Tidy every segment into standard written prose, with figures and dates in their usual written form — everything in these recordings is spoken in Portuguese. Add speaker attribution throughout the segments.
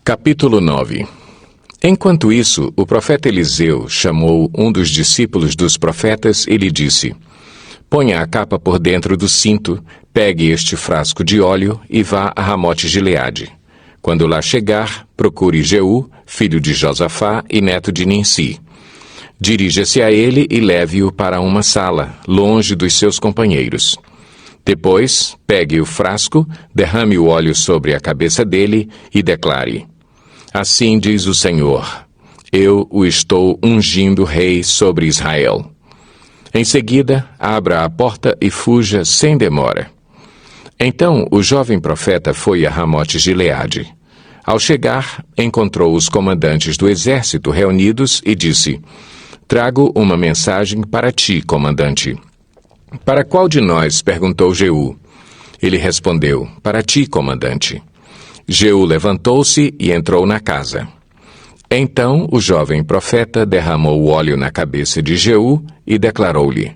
Speaker 1: Capítulo 9. Enquanto isso, o profeta Eliseu chamou um dos discípulos dos profetas e lhe disse: Ponha a capa por dentro do cinto, pegue este frasco de óleo e vá a Ramote-Gileade. Quando lá chegar, procure Jeú, filho de Josafá e neto de Ninsi. Dirija-se a ele e leve-o para uma sala, longe dos seus companheiros. Depois, pegue o frasco, derrame o óleo sobre a cabeça dele e declare: Assim diz o Senhor, eu o estou ungindo rei sobre Israel. Em seguida, abra a porta e fuja sem demora. Então o jovem profeta foi a Ramote-Gileade. Ao chegar, encontrou os comandantes do exército reunidos e disse: Trago uma mensagem para ti, comandante. Para qual de nós? Perguntou Jeú. Ele respondeu: Para ti, comandante. Jeú levantou-se e entrou na casa. Então o jovem profeta derramou o óleo na cabeça de Jeú e declarou-lhe: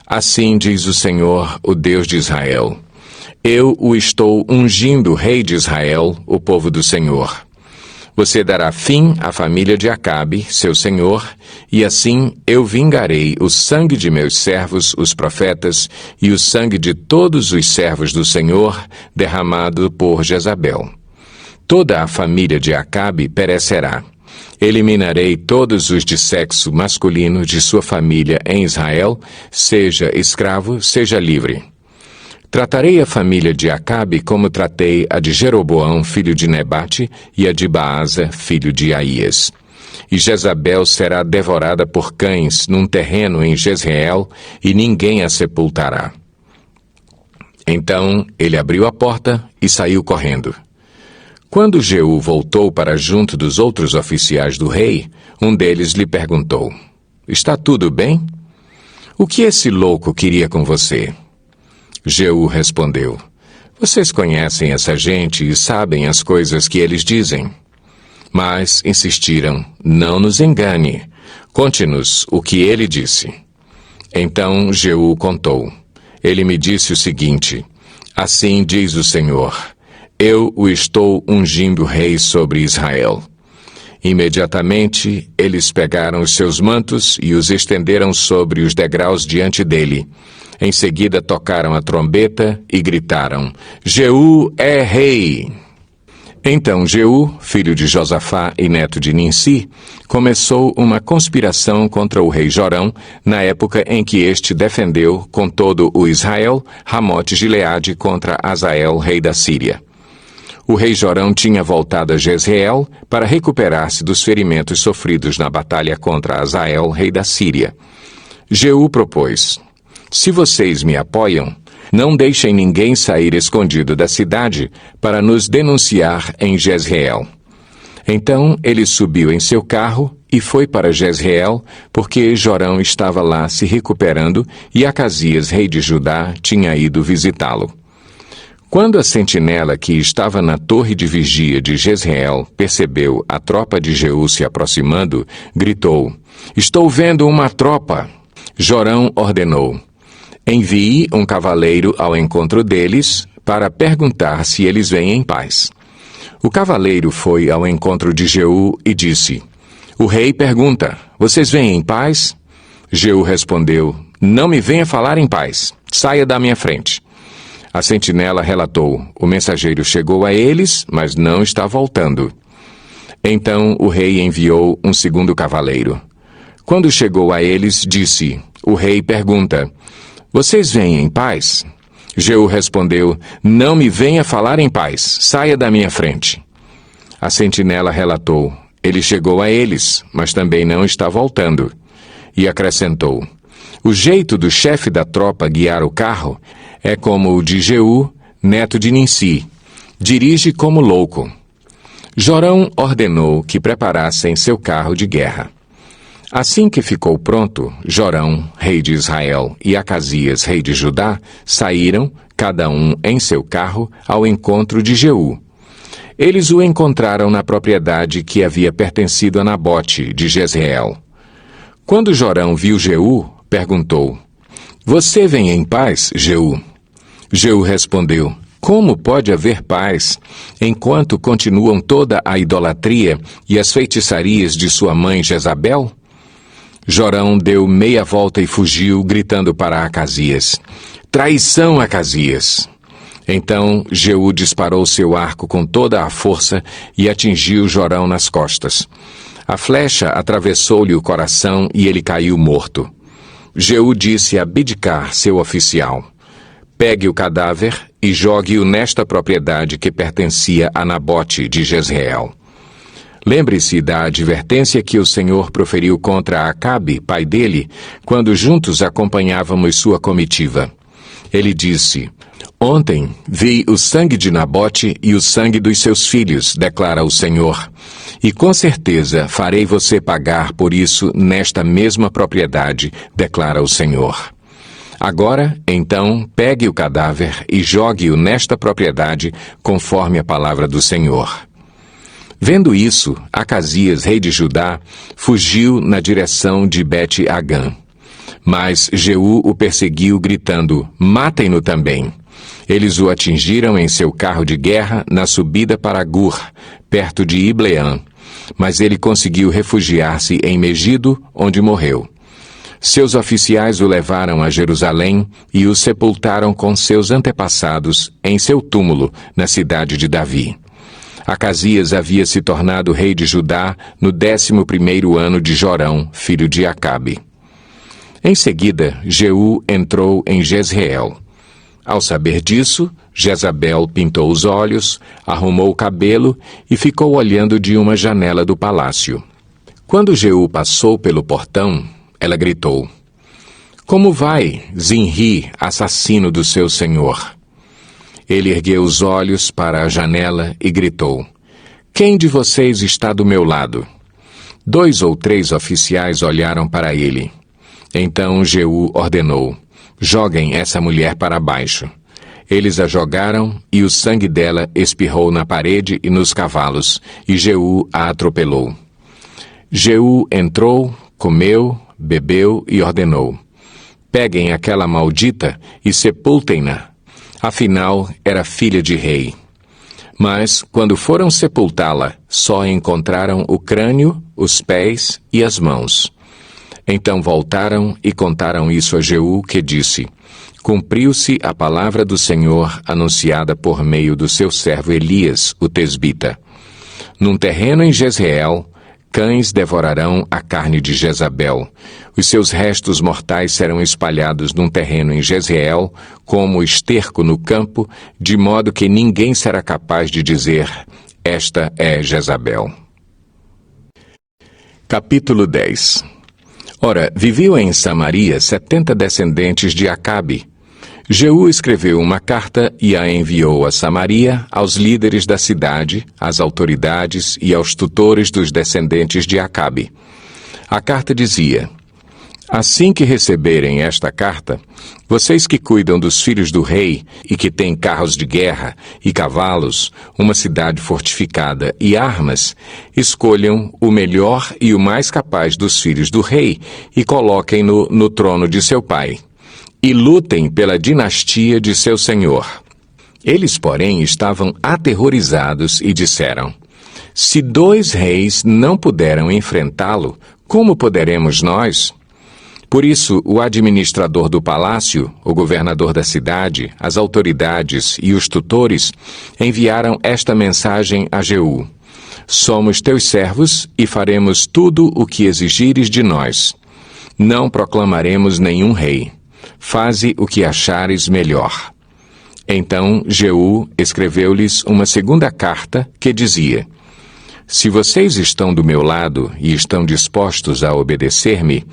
Speaker 1: Assim diz o Senhor, o Deus de Israel: Eu o estou ungindo rei de Israel, o povo do Senhor. Você dará fim à família de Acabe, seu senhor, e assim eu vingarei o sangue de meus servos, os profetas, e o sangue de todos os servos do Senhor, derramado por Jezabel. Toda a família de Acabe perecerá. Eliminarei todos os de sexo masculino de sua família em Israel, seja escravo, seja livre. Tratarei a família de Acabe como tratei a de Jeroboão, filho de Nebate, e a de Baasa, filho de Aías. E Jezabel será devorada por cães num terreno em Jezreel, e ninguém a sepultará. Então ele abriu a porta e saiu correndo. Quando Jeú voltou para junto dos outros oficiais do rei, um deles lhe perguntou: Está tudo bem? O que esse louco queria com você? Jeú respondeu: Vocês conhecem essa gente e sabem as coisas que eles dizem. Mas insistiram: Não nos engane. Conte-nos o que ele disse. Então Jeú contou. Ele me disse o seguinte: Assim diz o Senhor: Eu o estou ungindo rei sobre Israel. Imediatamente, eles pegaram os seus mantos e os estenderam sobre os degraus diante dele. Em seguida, tocaram a trombeta e gritaram: Jeú é rei! Então Jeú, filho de Josafá e neto de Ninsi, começou uma conspiração contra o rei Jorão, na época em que este defendeu, com todo o Israel, Ramote-Gileade contra Azael, rei da Síria. O rei Jorão tinha voltado a Jezreel para recuperar-se dos ferimentos sofridos na batalha contra Azael, rei da Síria. Jeú propôs: Se vocês me apoiam, não deixem ninguém sair escondido da cidade para nos denunciar em Jezreel. Então ele subiu em seu carro e foi para Jezreel, porque Jorão estava lá se recuperando e Acasias, rei de Judá, tinha ido visitá-lo. Quando a sentinela que estava na torre de vigia de Jezreel percebeu a tropa de Jeú se aproximando, gritou: Estou vendo uma tropa! Jorão ordenou: Envie um cavaleiro ao encontro deles para perguntar se eles vêm em paz. O cavaleiro foi ao encontro de Jeú e disse: O rei pergunta: Vocês vêm em paz? Jeú respondeu: Não me venha falar em paz. Saia da minha frente. A sentinela relatou: O mensageiro chegou a eles, mas não está voltando. Então o rei enviou um segundo cavaleiro. Quando chegou a eles, disse: O rei pergunta: Vocês vêm em paz? Jeú respondeu: Não me venha falar em paz. Saia da minha frente. A sentinela relatou: Ele chegou a eles, mas também não está voltando. E acrescentou: O jeito do chefe da tropa guiar o carro é como o de Jeú, neto de Ninsi. Dirige como louco. Jorão ordenou que preparassem seu carro de guerra. Assim que ficou pronto, Jorão, rei de Israel, e Acasias, rei de Judá, saíram, cada um em seu carro, ao encontro de Jeú. Eles o encontraram na propriedade que havia pertencido a Nabote, de Jezreel. Quando Jorão viu Jeú, perguntou: Você vem em paz, Jeú? Jeú respondeu: Como pode haver paz enquanto continuam toda a idolatria e as feitiçarias de sua mãe Jezabel? Jorão deu meia volta e fugiu, gritando para Acasias: Traição, Acasias! Então Jeú disparou seu arco com toda a força e atingiu Jorão nas costas. A flecha atravessou-lhe o coração e ele caiu morto. Jeú disse a Bidkar, seu oficial: Pegue o cadáver e jogue-o nesta propriedade que pertencia a Nabote de Jezreel. Lembre-se da advertência que o Senhor proferiu contra Acabe, pai dele, quando juntos acompanhávamos sua comitiva. Ele disse: Ontem vi o sangue de Nabote e o sangue dos seus filhos, declara o Senhor, e com certeza farei você pagar por isso nesta mesma propriedade, declara o Senhor. Agora, então, pegue o cadáver e jogue-o nesta propriedade, conforme a palavra do Senhor. Vendo isso, Acasias, rei de Judá, fugiu na direção de Bet-Agã. Mas Jeú o perseguiu, gritando: Matem-no também. Eles o atingiram em seu carro de guerra na subida para Gur, perto de Ibleã. Mas ele conseguiu refugiar-se em Megido, onde morreu. Seus oficiais o levaram a Jerusalém e o sepultaram com seus antepassados em seu túmulo, na cidade de Davi. Acasias havia se tornado rei de Judá no 11º ano de Jorão, filho de Acabe. Em seguida, Jeú entrou em Jezreel. Ao saber disso, Jezabel pintou os olhos, arrumou o cabelo e ficou olhando de uma janela do palácio. Quando Jeú passou pelo portão, ela gritou: Como vai, Zinri, assassino do seu senhor? Ele ergueu os olhos para a janela e gritou: Quem de vocês está do meu lado? 2 ou 3 oficiais olharam para ele. Então Jeú ordenou: Joguem essa mulher para baixo. Eles a jogaram e o sangue dela espirrou na parede e nos cavalos, e Jeú a atropelou. Jeú entrou, comeu, bebeu e ordenou: Peguem aquela maldita e sepultem-na. Afinal, era filha de rei. Mas, quando foram sepultá-la, só encontraram o crânio, os pés e as mãos. Então voltaram e contaram isso a Jeú, que disse: Cumpriu-se a palavra do Senhor anunciada por meio do seu servo Elias, o tesbita. Num terreno em Jezreel, cães devorarão a carne de Jezabel. Os seus restos mortais serão espalhados num terreno em Jezreel, como esterco no campo, de modo que ninguém será capaz de dizer: Esta é Jezabel. Capítulo 10. Ora, viviam em Samaria 70 descendentes de Acabe. Jeú escreveu uma carta e a enviou a Samaria, aos líderes da cidade, às autoridades e aos tutores dos descendentes de Acabe. A carta dizia: Assim que receberem esta carta, vocês que cuidam dos filhos do rei e que têm carros de guerra e cavalos, uma cidade fortificada e armas, escolham o melhor e o mais capaz dos filhos do rei e coloquem-no no trono de seu pai. E lutem pela dinastia de seu senhor. Eles, porém, estavam aterrorizados e disseram: Se 2 reis não puderam enfrentá-lo, como poderemos nós? Por isso, o administrador do palácio, o governador da cidade, as autoridades e os tutores enviaram esta mensagem a Jeú: Somos teus servos e faremos tudo o que exigires de nós. Não proclamaremos nenhum rei. Faze o que achares melhor. Então Jeú escreveu-lhes uma segunda carta que dizia: Se vocês estão do meu lado e estão dispostos a obedecer-me,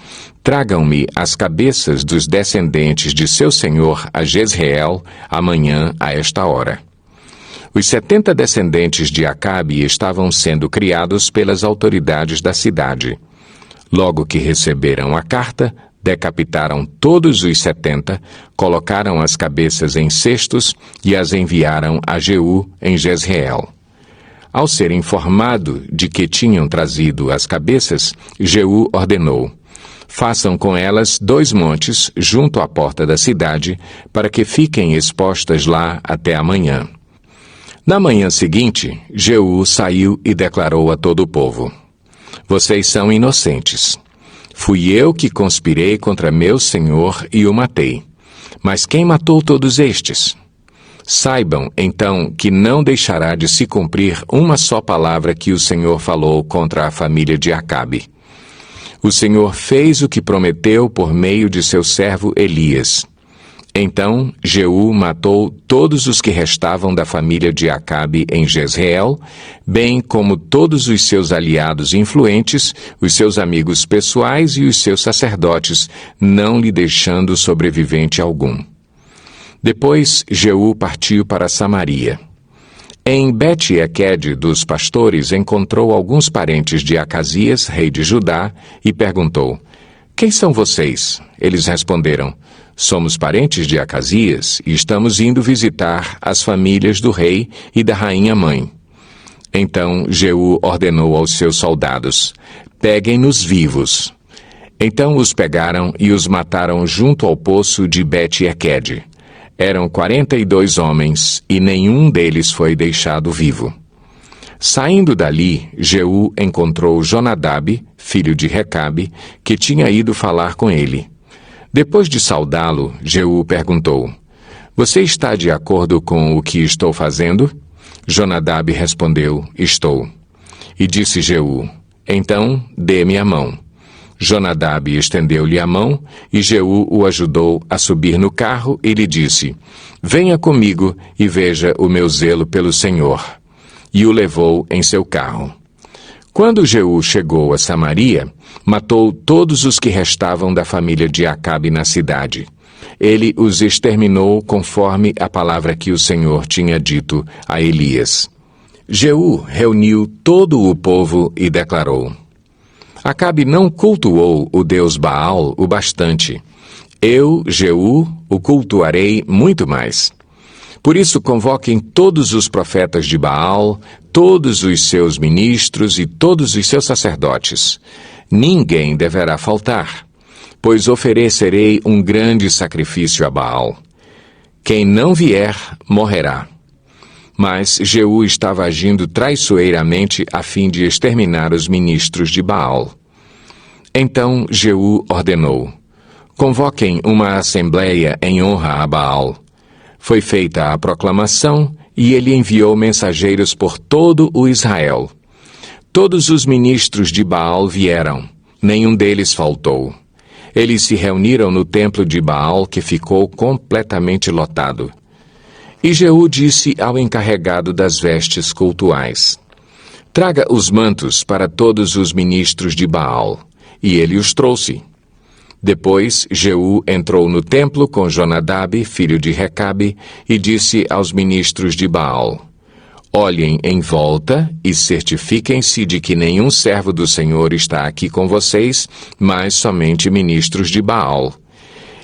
Speaker 1: tragam-me as cabeças dos descendentes de seu senhor a Jezreel amanhã a esta hora. Os 70 descendentes de Acabe estavam sendo criados pelas autoridades da cidade. Logo que receberam a carta, decapitaram todos os 70, colocaram as cabeças em cestos e as enviaram a Jeú em Jezreel. Ao ser informado de que tinham trazido as cabeças, Jeú ordenou: Façam com elas 2 montes junto à porta da cidade, para que fiquem expostas lá até amanhã. Na manhã seguinte, Jeú saiu e declarou a todo o povo: Vocês são inocentes. Fui eu que conspirei contra meu senhor e o matei. Mas quem matou todos estes? Saibam, então, que não deixará de se cumprir uma só palavra que o Senhor falou contra a família de Acabe. O Senhor fez o que prometeu por meio de seu servo Elias. Então Jeú matou todos os que restavam da família de Acabe em Jezreel, bem como todos os seus aliados influentes, os seus amigos pessoais e os seus sacerdotes, não lhe deixando sobrevivente algum. Depois Jeú partiu para Samaria. Em Bet-Equed dos pastores encontrou alguns parentes de Acasias, rei de Judá, e perguntou: Quem são vocês? Eles responderam: Somos parentes de Acasias e estamos indo visitar as famílias do rei e da rainha mãe. Então Jeú ordenou aos seus soldados: Peguem-nos vivos. Então os pegaram e os mataram junto ao poço de Bet-Equed. Eram 42 homens, e nenhum deles foi deixado vivo. Saindo dali, Jeú encontrou Jonadab, filho de Recabe, que tinha ido falar com ele. Depois de saudá-lo, Jeú perguntou: Você está de acordo com o que estou fazendo? Jonadab respondeu: Estou. E disse Jeú: Então, dê-me a mão. Jonadab estendeu-lhe a mão, e Jeú o ajudou a subir no carro e lhe disse: Venha comigo e veja o meu zelo pelo Senhor. E o levou em seu carro. Quando Jeú chegou a Samaria, matou todos os que restavam da família de Acabe na cidade. Ele os exterminou conforme a palavra que o Senhor tinha dito a Elias. Jeú reuniu todo o povo e declarou: Acabe não cultuou o deus Baal o bastante. Eu, Jeú, o cultuarei muito mais. Por isso convoquem todos os profetas de Baal, todos os seus ministros e todos os seus sacerdotes. Ninguém deverá faltar, pois oferecerei um grande sacrifício a Baal. Quem não vier, morrerá. Mas Jeú estava agindo traiçoeiramente a fim de exterminar os ministros de Baal. Então Jeú ordenou: Convoquem uma assembleia em honra a Baal. Foi feita a proclamação e ele enviou mensageiros por todo o Israel. Todos os ministros de Baal vieram, nenhum deles faltou. Eles se reuniram no templo de Baal, que ficou completamente lotado. E Jeú disse ao encarregado das vestes cultuais: Traga os mantos para todos os ministros de Baal. E ele os trouxe. Depois Jeú entrou no templo com Jonadab, filho de Recabe, e disse aos ministros de Baal: Olhem em volta e certifiquem-se de que nenhum servo do Senhor está aqui com vocês, mas somente ministros de Baal.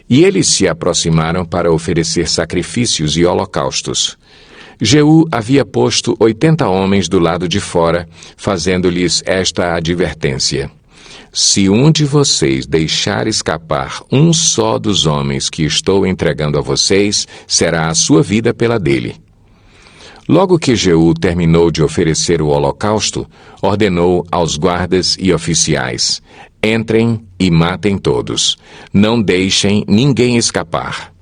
Speaker 1: E eles se aproximaram para oferecer sacrifícios e holocaustos. Jeú havia posto 80 homens do lado de fora, fazendo-lhes esta advertência: Se um de vocês deixar escapar um só dos homens que estou entregando a vocês, será a sua vida pela dele. Logo que Jeú terminou de oferecer o holocausto, ordenou aos guardas e oficiais: Entrem e matem todos. Não deixem ninguém escapar.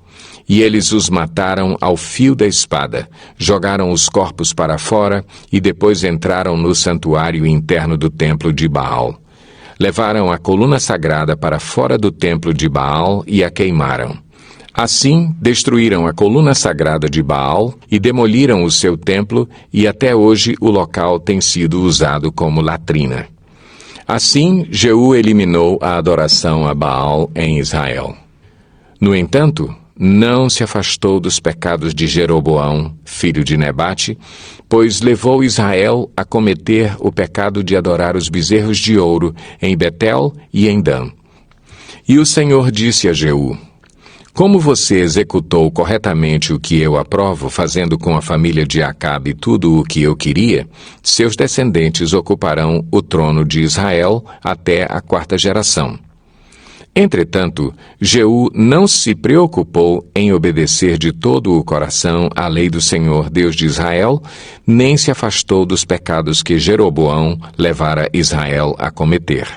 Speaker 1: E eles os mataram ao fio da espada, jogaram os corpos para fora e depois entraram no santuário interno do templo de Baal. Levaram a coluna sagrada para fora do templo de Baal e a queimaram. Assim, destruíram a coluna sagrada de Baal e demoliram o seu templo, e até hoje o local tem sido usado como latrina. Assim, Jeú eliminou a adoração a Baal em Israel. No entanto, não se afastou dos pecados de Jeroboão, filho de Nebate, pois levou Israel a cometer o pecado de adorar os bezerros de ouro em Betel e em Dan. E o Senhor disse a Jeú: Como você executou corretamente o que eu aprovo, fazendo com a família de Acabe tudo o que eu queria, seus descendentes ocuparão o trono de Israel até a 4ª geração. Entretanto, Jeú não se preocupou em obedecer de todo o coração à lei do Senhor Deus de Israel, nem se afastou dos pecados que Jeroboão levara Israel a cometer.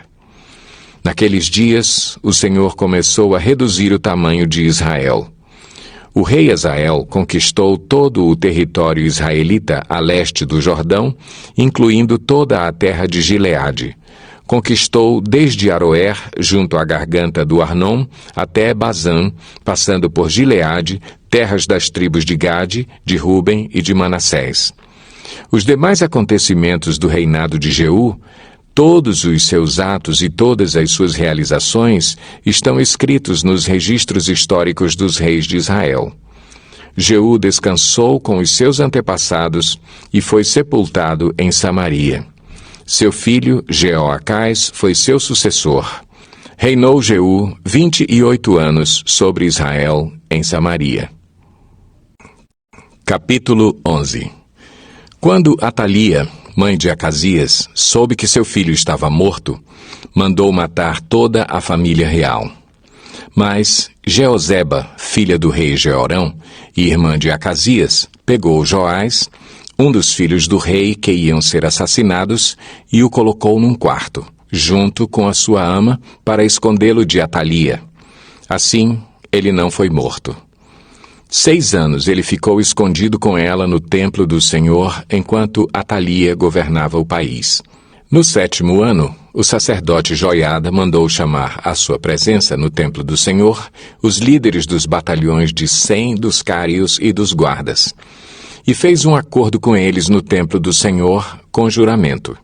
Speaker 1: Naqueles dias, o Senhor começou a reduzir o tamanho de Israel. O rei Hazael conquistou todo o território israelita a leste do Jordão, incluindo toda a terra de Gileade. Conquistou desde Aroer, junto à garganta do Arnon, até Bazã, passando por Gileade, terras das tribos de Gade, de Ruben e de Manassés. Os demais acontecimentos do reinado de Jeú, todos os seus atos e todas as suas realizações, estão escritos nos registros históricos dos reis de Israel. Jeú descansou com os seus antepassados e foi sepultado em Samaria. Seu filho, Jeoacás, foi seu sucessor. Reinou Jeú 28 anos sobre Israel em Samaria. Capítulo 11. Quando Atalia, mãe de Acasias, soube que seu filho estava morto, mandou matar toda a família real. Mas Jeozeba, filha do rei Jeorão e irmã de Acasias, pegou Joás, um dos filhos do rei que iam ser assassinados, e o colocou num quarto, junto com a sua ama, para escondê-lo de Atalia. Assim, ele não foi morto. 6 anos ele ficou escondido com ela no templo do Senhor, enquanto Atalia governava o país. No 7º ano, o sacerdote Joiada mandou chamar à sua presença no templo do Senhor os líderes dos batalhões de 100 dos cários e dos guardas, e fez um acordo com eles no templo do Senhor com juramento.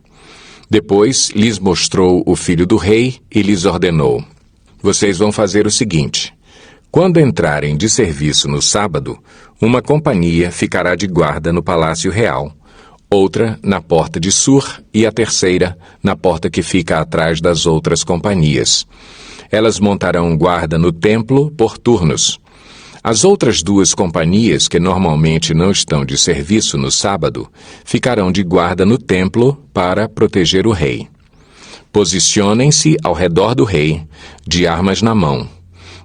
Speaker 1: Depois lhes mostrou o filho do rei e lhes ordenou: vocês vão fazer o seguinte: quando entrarem de serviço no sábado, uma companhia ficará de guarda no palácio real, outra na porta de Sur e a terceira na porta que fica atrás das outras companhias. Elas montarão guarda no templo por turnos. As outras 2 companhias, que normalmente não estão de serviço no sábado, ficarão de guarda no templo para proteger o rei. Posicionem-se ao redor do rei, de armas na mão.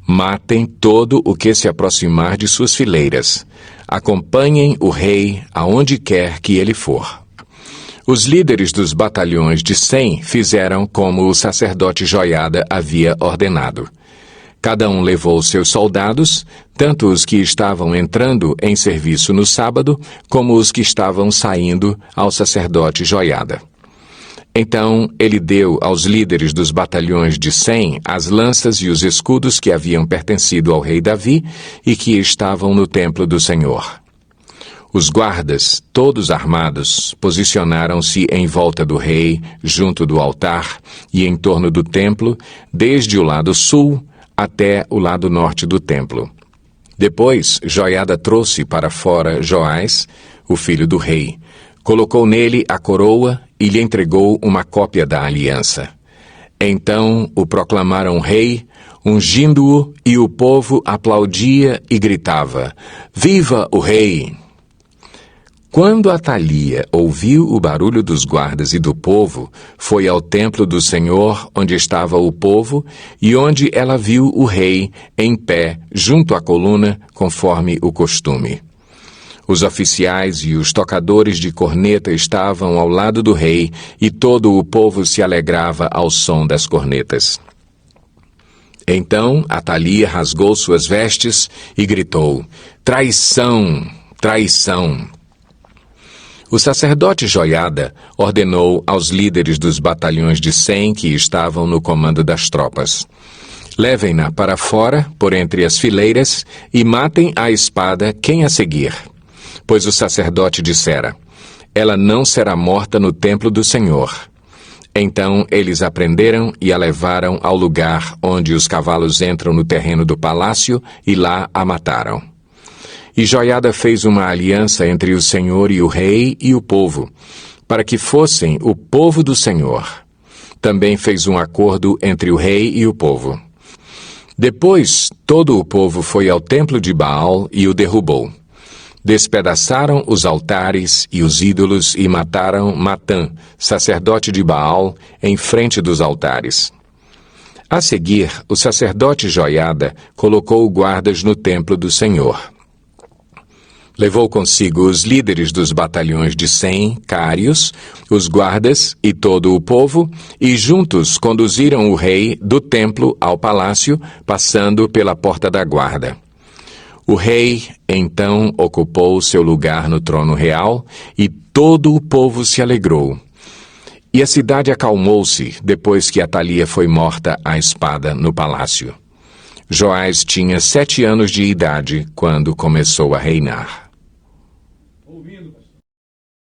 Speaker 1: Matem todo o que se aproximar de suas fileiras. Acompanhem o rei aonde quer que ele for. Os líderes dos batalhões de 100 fizeram como o sacerdote Joiada havia ordenado. Cada um levou seus soldados, tanto os que estavam entrando em serviço no sábado, como os que estavam saindo ao sacerdote Joiada. Então ele deu aos líderes dos batalhões de 100 as lanças e os escudos que haviam pertencido ao rei Davi e que estavam no templo do Senhor. Os guardas, todos armados, posicionaram-se em volta do rei, junto do altar e em torno do templo, desde o lado sul até o lado norte do templo. Depois, Joiada trouxe para fora Joás, o filho do rei, colocou nele a coroa e lhe entregou uma cópia da aliança. Então o proclamaram rei, ungindo-o, e o povo aplaudia e gritava: Viva o rei! Quando Atalia ouviu o barulho dos guardas e do povo, foi ao templo do Senhor, onde estava o povo, e onde ela viu o rei em pé, junto à coluna, conforme o costume. Os oficiais e os tocadores de corneta estavam ao lado do rei, e todo o povo se alegrava ao som das cornetas. Então Atalia rasgou suas vestes e gritou: Traição! Traição! O sacerdote Joiada ordenou aos líderes dos batalhões de 100 que estavam no comando das tropas: levem-na para fora, por entre as fileiras, e matem à espada quem a seguir. Pois o sacerdote dissera: ela não será morta no templo do Senhor. Então eles a prenderam e a levaram ao lugar onde os cavalos entram no terreno do palácio, e lá a mataram. E Joiada fez uma aliança entre o Senhor e o rei e o povo, para que fossem o povo do Senhor. Também fez um acordo entre o rei e o povo. Depois, todo o povo foi ao templo de Baal e o derrubou. Despedaçaram os altares e os ídolos e mataram Matã, sacerdote de Baal, em frente dos altares. A seguir, o sacerdote Joiada colocou guardas no templo do Senhor. Levou consigo os líderes dos batalhões de Sem, Cários, os guardas e todo o povo, e juntos conduziram o rei do templo ao palácio, passando pela porta da guarda. O rei, então, ocupou seu lugar no trono real, e todo o povo se alegrou. E a cidade acalmou-se depois que Atalia foi morta à espada no palácio. Joás tinha 7 anos de idade quando começou a reinar.